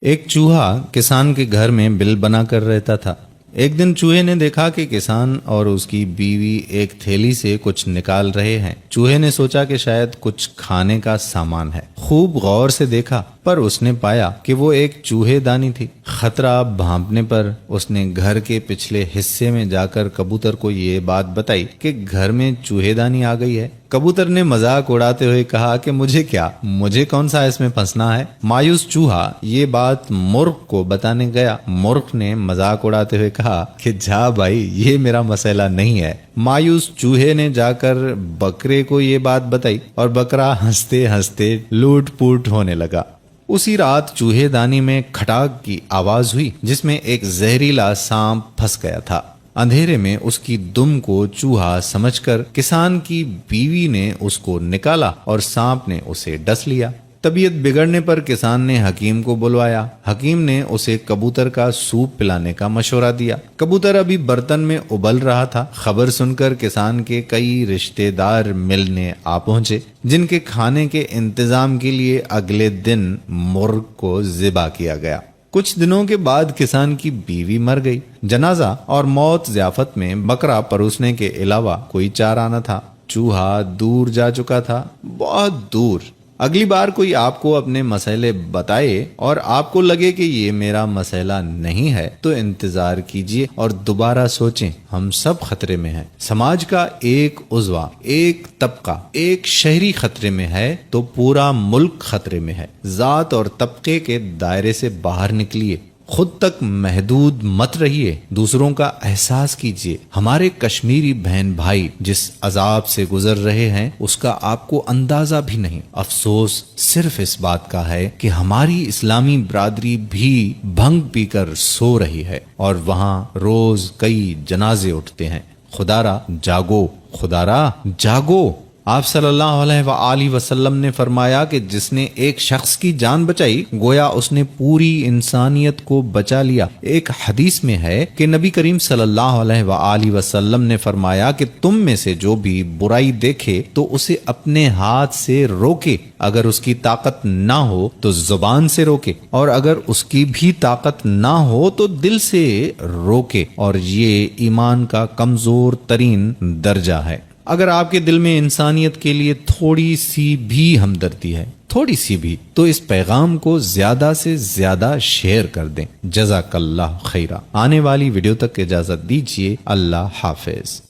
ایک چوہا کسان کے گھر میں بل بنا کر رہتا تھا۔ ایک دن چوہے نے دیکھا کہ کسان اور اس کی بیوی ایک تھیلی سے کچھ نکال رہے ہیں۔ چوہے نے سوچا کہ شاید کچھ کھانے کا سامان ہے۔ خوب غور سے دیکھا پر اس نے پایا کہ وہ ایک چوہے دانی تھی۔ خطرہ بھانپنے پر اس نے گھر کے پچھلے حصے میں جا کر کبوتر کو یہ بات بتائی کہ گھر میں چوہے دانی آ گئی ہے۔ کبوتر نے مذاق اڑاتے ہوئے کہا کہ مجھے کیا، مجھے کون سا اس میں پھنسنا ہے۔ مایوس چوہا یہ بات مرغ کو بتانے گیا۔ مرغ نے مذاق اڑاتے ہوئے کہا کہ جا بھائی، یہ میرا مسئلہ نہیں ہے۔ مایوس چوہے نے جا کر بکرے کو یہ بات بتائی اور بکرا ہنستے ہنستے لوٹ پوٹ ہونے لگا۔ اسی رات چوہے دانی میں کھٹاک کی آواز ہوئی جس میں ایک زہریلا سانپ پھنس گیا تھا۔ اندھیرے میں اس کی دم کو چوہا سمجھ کر کسان کی بیوی نے اس کو نکالا اور سانپ نے اسے ڈس لیا۔ طبیعت بگڑنے پر کسان نے حکیم کو بلوایا۔ حکیم نے اسے کبوتر کا سوپ پلانے کا مشورہ دیا۔ کبوتر ابھی برتن میں ابل رہا تھا۔ خبر سن کر کسان کے کئی رشتے دار ملنے آ پہنچے، جن کے کھانے کے انتظام کے لیے اگلے دن مرغ کو ذبح کیا گیا۔ کچھ دنوں کے بعد کسان کی بیوی مر گئی۔ جنازہ اور موت ضیافت میں بکرا پروسنے کے علاوہ کوئی چارہ نہ تھا۔ چوہا دور جا چکا تھا، بہت دور۔ اگلی بار کوئی آپ کو اپنے مسئلے بتائے اور آپ کو لگے کہ یہ میرا مسئلہ نہیں ہے تو انتظار کیجیے اور دوبارہ سوچیں، ہم سب خطرے میں ہیں۔ سماج کا ایک عضو، ایک طبقہ، ایک شہری خطرے میں ہے تو پورا ملک خطرے میں ہے۔ ذات اور طبقے کے دائرے سے باہر نکلیے، خود تک محدود مت رہیے، دوسروں کا احساس کیجیے۔ ہمارے کشمیری بہن بھائی جس عذاب سے گزر رہے ہیں اس کا آپ کو اندازہ بھی نہیں۔ افسوس صرف اس بات کا ہے کہ ہماری اسلامی برادری بھی بھنگ پی کر سو رہی ہے اور وہاں روز کئی جنازے اٹھتے ہیں۔ خدارا جاگو، خدارا جاگو۔ آپ صلی اللہ علیہ وآلہ وسلم نے فرمایا کہ جس نے ایک شخص کی جان بچائی گویا اس نے پوری انسانیت کو بچا لیا۔ ایک حدیث میں ہے کہ نبی کریم صلی اللہ علیہ وآلہ وسلم نے فرمایا کہ تم میں سے جو بھی برائی دیکھے تو اسے اپنے ہاتھ سے روکے، اگر اس کی طاقت نہ ہو تو زبان سے روکے، اور اگر اس کی بھی طاقت نہ ہو تو دل سے روکے، اور یہ ایمان کا کمزور ترین درجہ ہے۔ اگر آپ کے دل میں انسانیت کے لیے تھوڑی سی بھی ہمدردی ہے، تھوڑی سی بھی، تو اس پیغام کو زیادہ سے زیادہ شیئر کر دیں۔ جزاک اللہ خیرہ۔ آنے والی ویڈیو تک اجازت دیجیے۔ اللہ حافظ۔